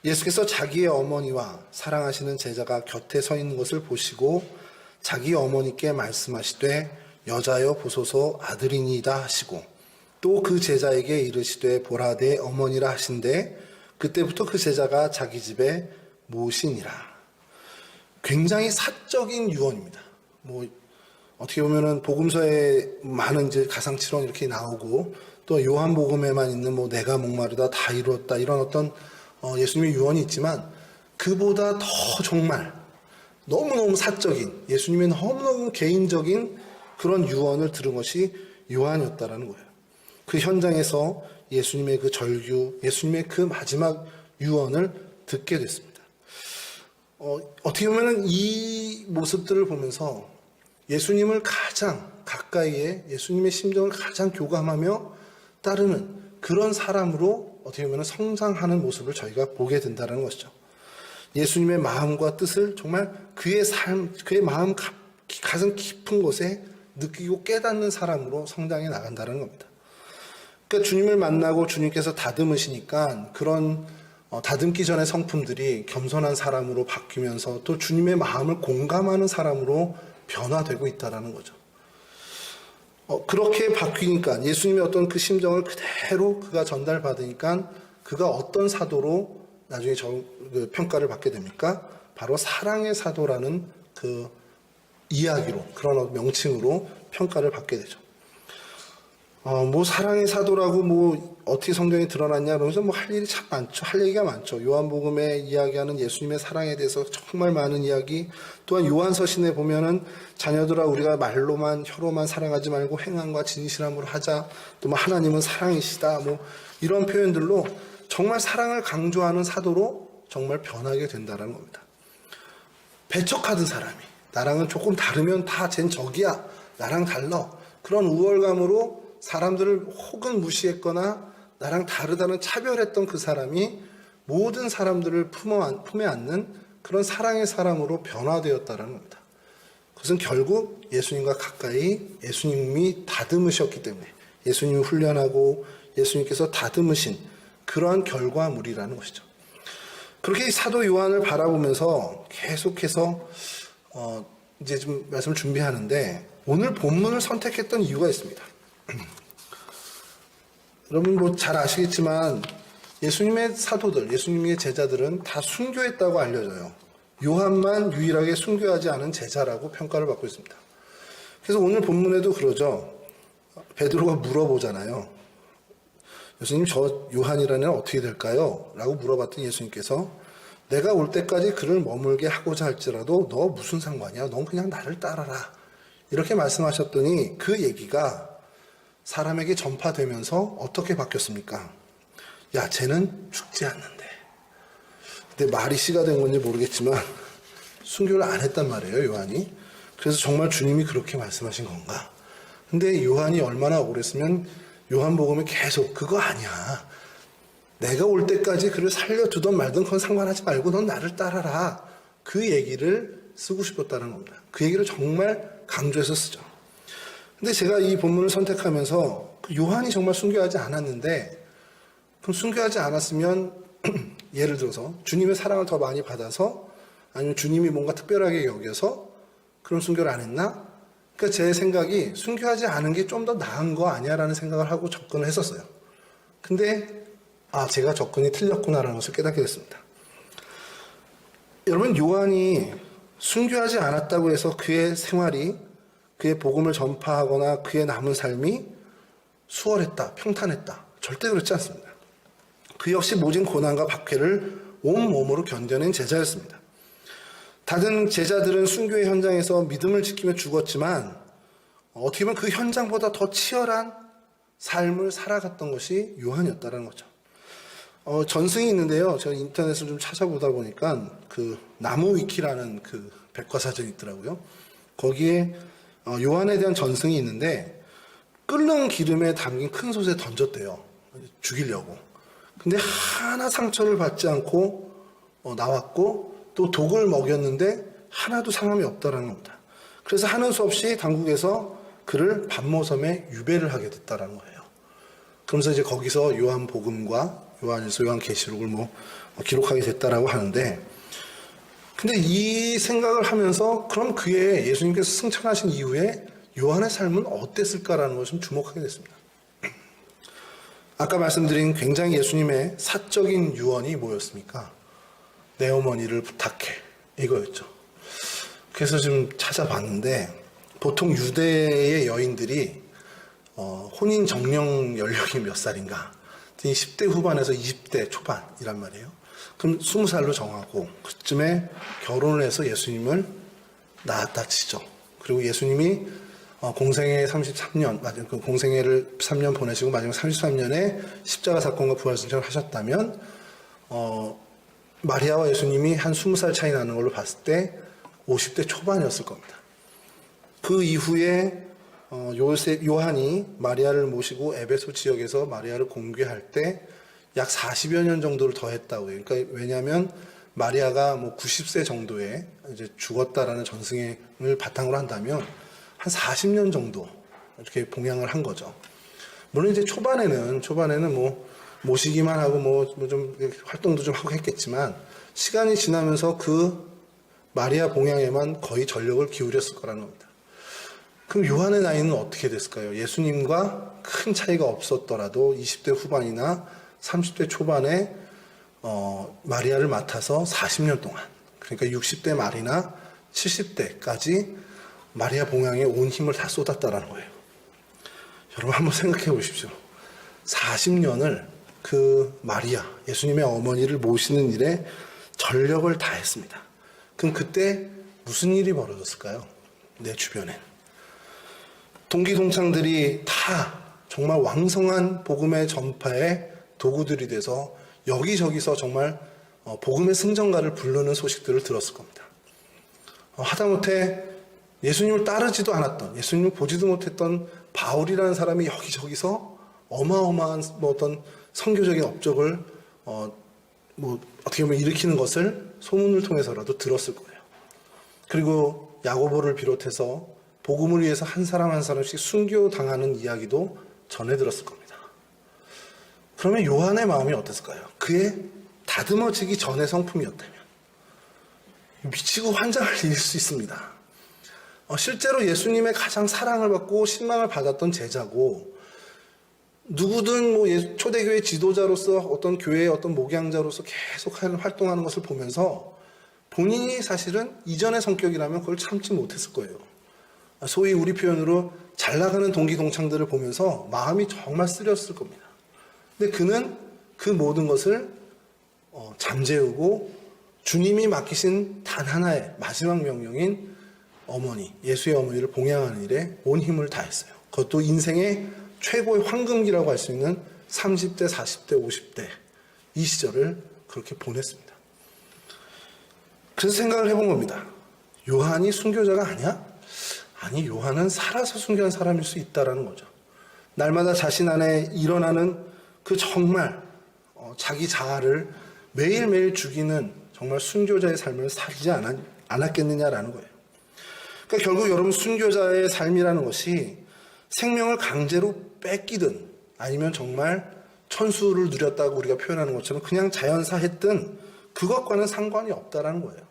예수께서 자기의 어머니와 사랑하시는 제자가 곁에 서 있는 것을 보시고 자기 어머니께 말씀하시되 여자여 보소서 아들이니이다 하시고 또 그 제자에게 이르시되 보라 내 어머니라 하신대 그때부터 그 제자가 자기 집에 모시니라. 굉장히 사적인 유언입니다. 어떻게 보면은 복음서에 많은 이제 가상치론 이렇게 나오고 또 요한복음에만 있는 내가 목마르다 다 이루었다 이런 어떤 예수님의 유언이 있지만 그보다 더 정말 너무너무 사적인 예수님의 너무너무 개인적인 그런 유언을 들은 것이 요한이었다라는 거예요. 그 현장에서 예수님의 그 절규, 예수님의 그 마지막 유언을 듣게 됐습니다. 어떻게 보면은 이 모습들을 보면서 예수님을 가장 가까이에 예수님의 심정을 가장 교감하며 따르는 그런 사람으로 어떻게 보면 성장하는 모습을 저희가 보게 된다는 것이죠. 예수님의 마음과 뜻을 정말 그의 삶, 그의 마음 가슴 깊은 곳에 느끼고 깨닫는 사람으로 성장해 나간다는 겁니다. 그러니까 주님을 만나고 주님께서 다듬으시니까 그런 다듬기 전의 성품들이 겸손한 사람으로 바뀌면서 또 주님의 마음을 공감하는 사람으로 변화되고 있다는 거죠. 그렇게 바뀌니까 예수님의 어떤 그 심정을 그대로 그가 전달받으니까 그가 어떤 사도로 나중에 그 평가를 받게 됩니까? 바로 사랑의 사도라는 그 이야기로 그런 명칭으로 평가를 받게 되죠. 사랑의 사도라고 어떻게 성경에 드러났냐 그러면서 할 일이 참 많죠. 할 얘기가 많죠. 요한복음에 이야기하는 예수님의 사랑에 대해서 정말 많은 이야기. 또한 요한서신에 보면은 자녀들아 우리가 말로만 혀로만 사랑하지 말고 행함과 진실함으로 하자. 또 하나님은 사랑이시다. 이런 표현들로 정말 사랑을 강조하는 사도로 정말 변하게 된다는 겁니다. 배척하던 사람이 나랑은 조금 다르면 다 쟨 적이야. 나랑 달라. 그런 우월감으로 사람들을 혹은 무시했거나 나랑 다르다는 차별했던 그 사람이 모든 사람들을 품에 안는 그런 사랑의 사람으로 변화되었다는 겁니다. 그것은 결국 예수님과 가까이 예수님이 다듬으셨기 때문에 예수님을 훈련하고 예수님께서 다듬으신 그러한 결과물이라는 것이죠. 그렇게 사도 요한을 바라보면서 계속해서 이제 좀 말씀을 준비하는데 오늘 본문을 선택했던 이유가 있습니다. 여러분 잘 아시겠지만 예수님의 사도들, 예수님의 제자들은 다 순교했다고 알려져요. 요한만 유일하게 순교하지 않은 제자라고 평가를 받고 있습니다. 그래서 오늘 본문에도 그러죠. 베드로가 물어보잖아요. 예수님 저 요한이라는 애는 어떻게 될까요? 라고 물어봤더니 예수님께서 내가 올 때까지 그를 머물게 하고자 할지라도 너 무슨 상관이야? 넌 그냥 나를 따라라. 이렇게 말씀하셨더니 그 얘기가 사람에게 전파되면서 어떻게 바뀌었습니까? 야, 쟤는 죽지 않는데. 근데 말이 씨가 된 건지 모르겠지만 순교를 안 했단 말이에요, 요한이. 그래서 정말 주님이 그렇게 말씀하신 건가? 근데 요한이 얼마나 억울했으면 요한복음에 계속 그거 아니야. 내가 올 때까지 그를 살려두던 말든 그건 상관하지 말고 넌 나를 따라라. 그 얘기를 쓰고 싶었다는 겁니다. 그 얘기를 정말 강조해서 쓰죠. 근데 제가 이 본문을 선택하면서 요한이 정말 순교하지 않았는데, 그럼 순교하지 않았으면 예를 들어서 주님의 사랑을 더 많이 받아서, 아니면 주님이 뭔가 특별하게 여겨서 그럼 순교를 안 했나? 그러니까 제 생각이 순교하지 않은 게 좀 더 나은 거 아니야라는 생각을 하고 접근을 했었어요. 근데 제가 접근이 틀렸구나라는 것을 깨닫게 됐습니다. 여러분, 요한이 순교하지 않았다고 해서 그의 생활이, 그의 복음을 전파하거나 그의 남은 삶이 수월했다, 평탄했다, 절대 그렇지 않습니다. 그 역시 모진 고난과 박해를 온몸으로 견뎌낸 제자였습니다. 다른 제자들은 순교의 현장에서 믿음을 지키며 죽었지만 어떻게 보면 그 현장보다 더 치열한 삶을 살아갔던 것이 요한이었다는 거죠. 전승이 있는데요. 제가 인터넷을 좀 찾아보다 보니까 그 나무위키라는 그 백과사전이 있더라고요. 거기에 요한에 대한 전승이 있는데 끓는 기름에 담긴 큰 솥에 던졌대요. 죽이려고. 근데 하나 상처를 받지 않고 나왔고 또 독을 먹였는데 하나도 상함이 없다라는 겁니다. 그래서 하는 수 없이 당국에서 그를 반모섬에 유배를 하게 됐다라는 거예요. 그러면서 이제 거기서 요한복음과 요한일서, 요한계시록을 기록하게 됐다라고 하는데, 근데 이 생각을 하면서 그럼 그의 예수님께서 승천하신 이후에 요한의 삶은 어땠을까라는 것을 좀 주목하게 됐습니다. 아까 말씀드린 굉장히 예수님의 사적인 유언이 뭐였습니까? 내 어머니를 부탁해, 이거였죠. 그래서 좀 찾아봤는데 보통 유대의 여인들이 혼인 정령 연령이 몇 살인가? 10대 후반에서 20대 초반이란 말이에요. 그럼 20살로 정하고 그쯤에 결혼을 해서 예수님을 낳았다 치죠. 그리고 예수님이 공생애 33년, 그 공생애를 3년 보내시고 마지막 33년에 십자가 사건과 부활승천을 하셨다면 마리아와 예수님이 한 20살 차이 나는 걸로 봤을 때 50대 초반이었을 겁니다. 그 이후에 요한이 마리아를 모시고 에베소 지역에서 마리아를 공개할 때 약 40여 년 정도를 더했다고 해요. 그러니까 왜냐하면 마리아가 90세 정도에 이제 죽었다라는 전승을 바탕으로 한다면 한 40년 정도 이렇게 봉양을 한 거죠. 물론 이제 초반에는 모시기만 하고 좀 활동도 좀 하고 했겠지만 시간이 지나면서 그 마리아 봉양에만 거의 전력을 기울였을 거라는 겁니다. 그럼 요한의 나이는 어떻게 됐을까요? 예수님과 큰 차이가 없었더라도 20대 후반이나 30대 초반에 마리아를 맡아서 40년 동안, 그러니까 60대 말이나 70대까지 마리아 봉양에 온 힘을 다 쏟았다라는 거예요. 여러분 한번 생각해 보십시오. 40년을 그 마리아, 예수님의 어머니를 모시는 일에 전력을 다했습니다. 그럼 그때 무슨 일이 벌어졌을까요? 내 주변엔. 동기동창들이 다 정말 왕성한 복음의 전파에 도구들이 돼서 여기저기서 정말 복음의 승전가를 부르는 소식들을 들었을 겁니다. 하다못해 예수님을 따르지도 않았던, 예수님을 보지도 못했던 바울이라는 사람이 여기저기서 어마어마한 어떤 선교적인 업적을 어떻게 보면 일으키는 것을 소문을 통해서라도 들었을 거예요. 그리고 야고보를 비롯해서 복음을 위해서 한 사람 한 사람씩 순교당하는 이야기도 전해 들었을 겁니다. 그러면 요한의 마음이 어땠을까요? 그의 다듬어지기 전의 성품이었다면 미치고 환장을 일을 수 있습니다. 실제로 예수님의 가장 사랑을 받고 신망을 받았던 제자고, 누구든 초대교회 지도자로서 어떤 교회의 어떤 목양자로서 계속 활동하는 것을 보면서 본인이 사실은 이전의 성격이라면 그걸 참지 못했을 거예요. 소위 우리 표현으로 잘 나가는 동기동창들을 보면서 마음이 정말 쓰렸을 겁니다. 근데 그는 그 모든 것을 잠재우고 주님이 맡기신 단 하나의 마지막 명령인 어머니, 예수의 어머니를 봉양하는 일에 온 힘을 다했어요. 그것도 인생의 최고의 황금기라고 할 수 있는 30대, 40대, 50대 이 시절을 그렇게 보냈습니다. 그래서 생각을 해본 겁니다. 요한이 순교자가 아니야? 아니, 요한은 살아서 순교한 사람일 수 있다라는 거죠. 날마다 자신 안에 일어나는 그 정말 자기 자아를 매일매일 죽이는 정말 순교자의 삶을 살지 않았겠느냐라는 거예요. 그러니까 결국 여러분 순교자의 삶이라는 것이 생명을 강제로 뺏기든 아니면 정말 천수를 누렸다고 우리가 표현하는 것처럼 그냥 자연사했든 그것과는 상관이 없다라는 거예요.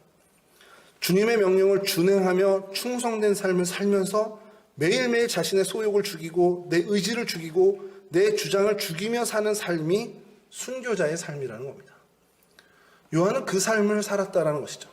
주님의 명령을 준행하며 충성된 삶을 살면서 매일매일 자신의 소욕을 죽이고 내 의지를 죽이고 내 주장을 죽이며 사는 삶이 순교자의 삶이라는 겁니다. 요한은 그 삶을 살았다라는 것이죠.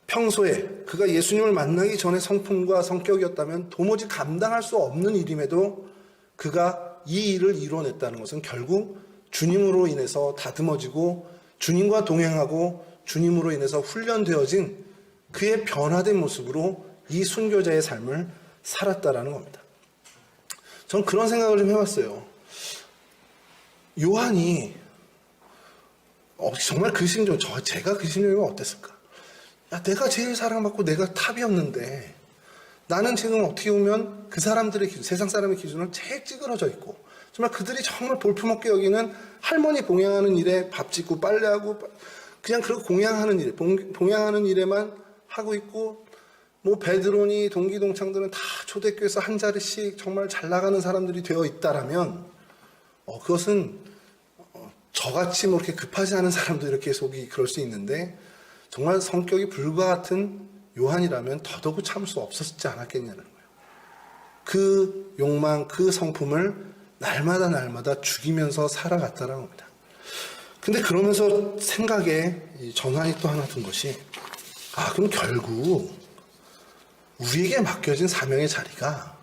평소에 그가 예수님을 만나기 전에 성품과 성격이었다면 도무지 감당할 수 없는 일임에도 그가 이 일을 이뤄냈다는 것은 결국 주님으로 인해서 다듬어지고 주님과 동행하고 주님으로 인해서 훈련되어진 그의 변화된 모습으로 이 순교자의 삶을 살았다라는 겁니다. 전 그런 생각을 좀 해봤어요. 요한이 정말 그 심정, 제가 그 심정이면 어땠을까? 야, 내가 제일 사랑받고 내가 탑이었는데 나는 지금 어떻게 보면 그 사람들의 기준, 세상 사람의 기준은 제일 찌그러져 있고 정말 그들이 정말 볼품없게 여기는 할머니 봉양하는 일에 밥 짓고 빨래하고 그냥 그렇게 봉양하는 일에만 하고 있고 뭐 베드로니 동기동창들은 다 초대교회에서 한 자리씩 정말 잘 나가는 사람들이 되어 있다라면 그것은 저같이 뭐 이렇게 급하지 않은 사람도 이렇게 속이 그럴 수 있는데 정말 성격이 불과 같은 요한이라면 더더욱 참을 수 없었지 않았겠냐는 거예요. 그 욕망, 그 성품을 날마다 죽이면서 살아갔다는 겁니다. 근데 그러면서 생각에 전환이 또 하나 든 것이 그럼 결국 우리에게 맡겨진 사명의 자리가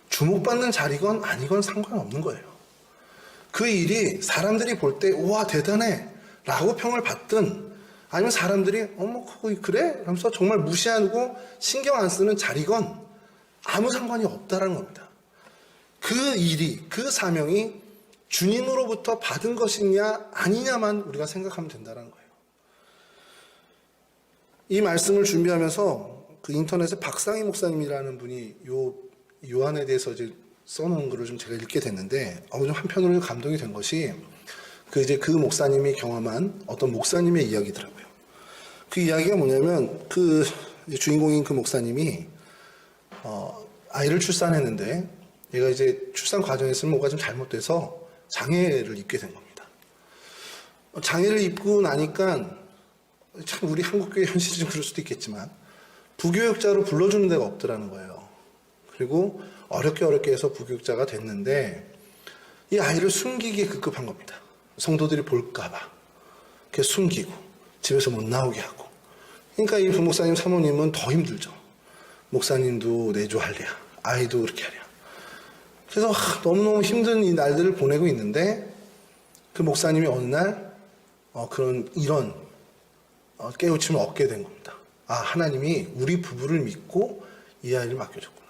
주목받는 자리건 아니건 상관없는 거예요. 그 일이 사람들이 볼 때 우와 대단해 라고 평을 받든 아니면 사람들이 그거 그래? 하면서 정말 무시하고 신경 안 쓰는 자리건 아무 상관이 없다는 겁니다. 그 일이, 그 사명이 주님으로부터 받은 것이냐 아니냐만 우리가 생각하면 된다는 거예요. 이 말씀을 준비하면서 그 인터넷에 박상희 목사님이라는 분이 요한에 대해서 이제 써놓은 글을 좀 제가 읽게 됐는데 좀 한편으로는 감동이 된 것이 그 목사님이 경험한 어떤 목사님의 이야기더라고요. 그 이야기가 뭐냐면 주인공인 그 목사님이 아이를 출산했는데 얘가 이제 출산 과정에서 뭐가 좀 잘못돼서 장애를 입게 된 겁니다. 장애를 입고 나니까 참 우리 한국교회 현실이 좀 그럴 수도 있겠지만 부교육자로 불러주는 데가 없더라는 거예요. 그리고 어렵게 해서 부교육자가 됐는데 이 아이를 숨기기에 급급한 겁니다. 성도들이 볼까봐 그렇게 숨기고 집에서 못 나오게 하고. 그러니까 이 부목사님 사모님은 더 힘들죠. 목사님도 내조하랴, 아이도 그렇게 하랴. 그래서 너무너무 힘든 이 날들을 보내고 있는데 그 목사님이 어느 날 이런 깨우침을 얻게 된 겁니다. 하나님이 우리 부부를 믿고 이 아이를 맡겨줬구나.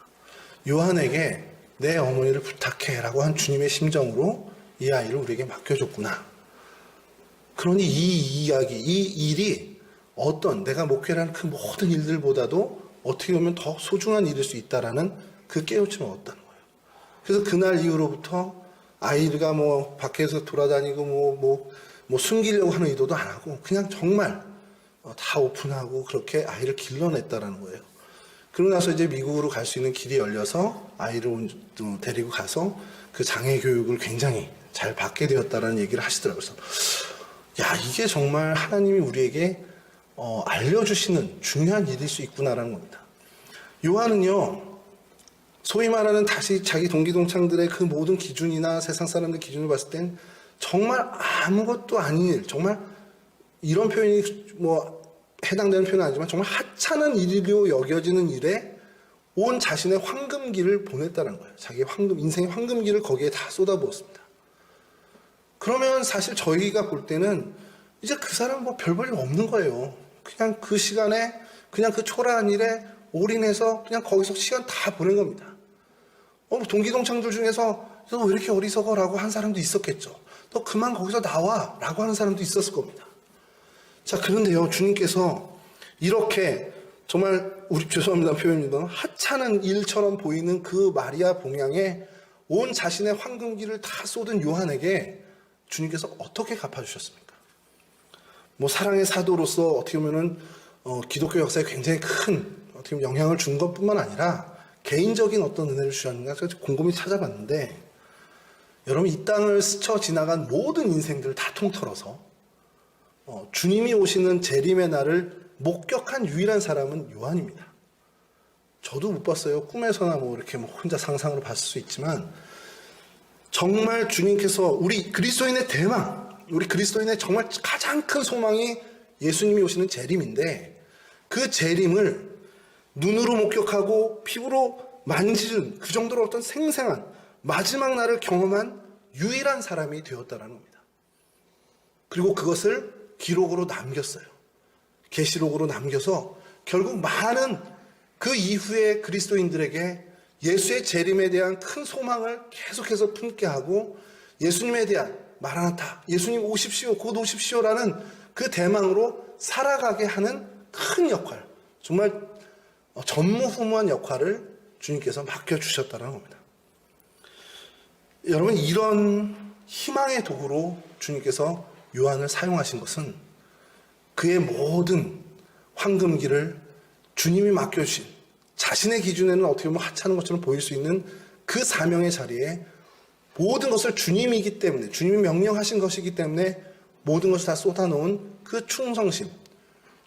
요한에게 내 어머니를 부탁해라고 한 주님의 심정으로 이 아이를 우리에게 맡겨줬구나. 그러니 이 이야기, 이 일이 내가 목회라는 그 모든 일들보다도 어떻게 보면 더 소중한 일일 수 있다라는 그 깨우침을 얻었다는 거예요. 그래서 그날 이후로부터 아이가 밖에서 돌아다니고 숨기려고 하는 의도도 안 하고 그냥 정말 다 오픈하고 그렇게 아이를 길러냈다라는 거예요. 그러고 나서 이제 미국으로 갈 수 있는 길이 열려서 아이를 데리고 가서 그 장애 교육을 굉장히 잘 받게 되었다라는 얘기를 하시더라고요. 그래서 이게 정말 하나님이 우리에게 알려주시는 중요한 일일 수 있구나라는 겁니다. 요한은요, 소위 말하는 다시 자기 동기동창들의 그 모든 기준이나 세상 사람들 기준을 봤을 땐 정말 아무것도 아닌 일, 정말 이런 표현이 해당되는 표현은 아니지만 정말 하찮은 일이로 여겨지는 일에 온 자신의 황금기를 보냈다는 거예요. 자기의 인생의 황금기를 거기에 다 쏟아부었습니다. 그러면 사실 저희가 볼 때는 이제 그 사람 별 볼일 없는 거예요. 그냥 그 시간에 그냥 그 초라한 일에 올인해서 그냥 거기서 시간 다 보낸 겁니다. 동기동창들 중에서 너 왜 이렇게 어리석어라고 한 사람도 있었겠죠. 너 그만 거기서 나와 라고 하는 사람도 있었을 겁니다. 자, 그런데요, 주님께서 이렇게 정말 죄송합니다 표현입니다. 하찮은 일처럼 보이는 그 마리아 봉양에 온 자신의 황금기를 다 쏟은 요한에게 주님께서 어떻게 갚아주셨습니까? 뭐 사랑의 사도로서 어떻게 보면은 기독교 역사에 굉장히 큰 어떻게 보면 영향을 준 것뿐만 아니라 개인적인 어떤 은혜를 주셨는가 곰곰이 찾아봤는데, 여러분 이 땅을 스쳐 지나간 모든 인생들을 다 통틀어서 주님이 오시는 재림의 날을 목격한 유일한 사람은 요한입니다. 저도 못 봤어요. 꿈에서나 뭐 이렇게 뭐 혼자 상상으로 봤을 수 있지만, 정말 주님께서 우리 그리스도인의 대망, 우리 그리스도인의 정말 가장 큰 소망이 예수님이 오시는 재림인데, 그 재림을 눈으로 목격하고 피부로 만지는 그 정도로 어떤 생생한 마지막 날을 경험한 유일한 사람이 되었다라는 겁니다. 그리고 그것을 기록으로 남겼어요. 계시록으로 남겨서 결국 많은 그 이후의 그리스도인들에게 예수의 재림에 대한 큰 소망을 계속해서 품게 하고, 예수님에 대한 마라나타, 예수님 오십시오, 곧 오십시오라는 그 대망으로 살아가게 하는 큰 역할, 정말 전무후무한 역할을 주님께서 맡겨주셨다는 겁니다. 여러분, 이런 희망의 도구로 주님께서 요한을 사용하신 것은 그의 모든 황금기를 주님이 맡겨주신, 자신의 기준에는 어떻게 보면 하찮은 것처럼 보일 수 있는 그 사명의 자리에 모든 것을 주님이기 때문에, 주님이 명령하신 것이기 때문에 모든 것을 다 쏟아놓은 그 충성심,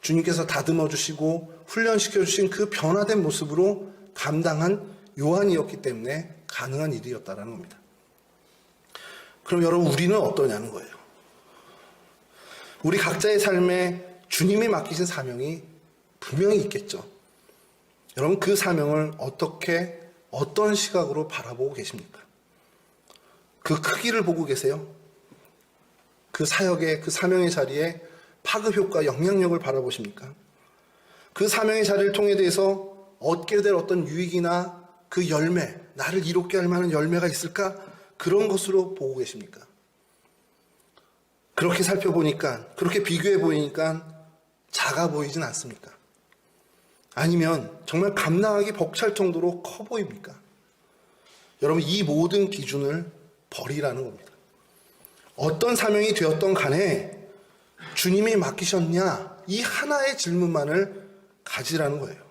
주님께서 다듬어 주시고 훈련시켜 주신 그 변화된 모습으로 감당한 요한이었기 때문에 가능한 일이었다라는 겁니다. 그럼 여러분, 우리는 어떠냐는 거예요. 우리 각자의 삶에 주님이 맡기신 사명이 분명히 있겠죠. 여러분, 그 사명을 어떤 시각으로 바라보고 계십니까? 그 크기를 보고 계세요? 그 사역의, 그 사명의 자리에 파급 효과, 영향력을 바라보십니까? 그 사명의 자리를 통해 대해서 얻게 될 어떤 유익이나 그 열매, 나를 이롭게 할 만한 열매가 있을까? 그런 것으로 보고 계십니까? 그렇게 살펴보니까, 그렇게 비교해 보니까 작아 보이진 않습니까? 아니면 정말 감당하기 벅찰 정도로 커 보입니까? 여러분, 이 모든 기준을 버리라는 겁니다. 어떤 사명이 되었던 간에 주님이 맡기셨냐, 이 하나의 질문만을 가지라는 거예요.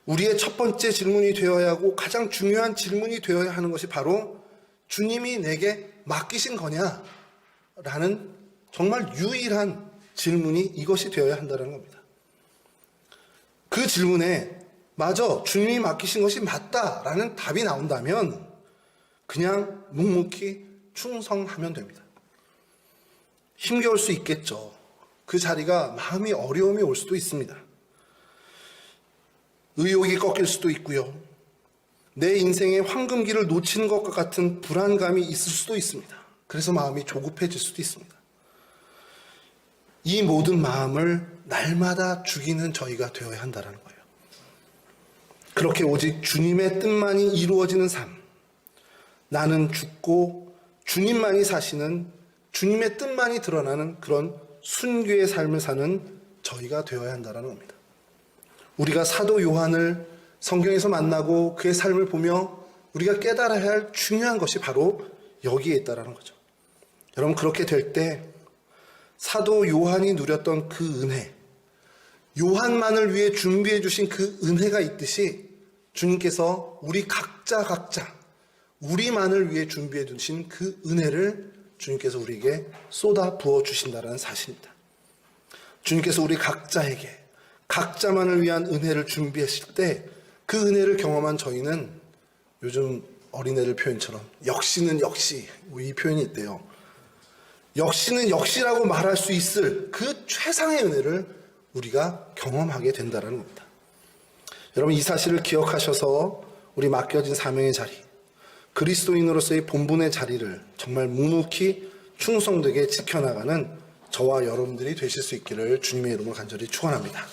우리의 첫 번째 질문이 되어야 하고 가장 중요한 질문이 되어야 하는 것이 바로 주님이 내게 맡기신 거냐? 라는 정말 유일한 질문이 이것이 되어야 한다는 겁니다. 그 질문에 맞아, 주님이 맡기신 것이 맞다라는 답이 나온다면 그냥 묵묵히 충성하면 됩니다. 힘겨울 수 있겠죠. 그 자리가 마음이 어려움이 올 수도 있습니다. 의욕이 꺾일 수도 있고요. 내 인생의 황금기를 놓친 것과 같은 불안감이 있을 수도 있습니다. 그래서 마음이 조급해질 수도 있습니다. 이 모든 마음을 날마다 죽이는 저희가 되어야 한다는 거예요. 그렇게 오직 주님의 뜻만이 이루어지는 삶, 나는 죽고 주님만이 사시는, 주님의 뜻만이 드러나는 그런 순교의 삶을 사는 저희가 되어야 한다는 겁니다. 우리가 사도 요한을 성경에서 만나고 그의 삶을 보며 우리가 깨달아야 할 중요한 것이 바로 여기에 있다는 거죠. 여러분, 그렇게 될 때 사도 요한이 누렸던 그 은혜, 요한만을 위해 준비해 주신 그 은혜가 있듯이 주님께서 우리 각자 우리만을 위해 준비해 두신 그 은혜를 주님께서 우리에게 쏟아 부어 주신다는 사실입니다. 주님께서 우리 각자만을 위한 은혜를 준비했을 때 그 은혜를 경험한 저희는, 요즘 어린애들 표현처럼 역시는 역시, 이 표현이 있대요. 역시는 역시라고 말할 수 있을 그 최상의 은혜를 우리가 경험하게 된다는 겁니다. 여러분, 이 사실을 기억하셔서 우리 맡겨진 사명의 자리, 그리스도인으로서의 본분의 자리를 정말 묵묵히 충성되게 지켜나가는 저와 여러분들이 되실 수 있기를 주님의 이름으로 간절히 축원합니다.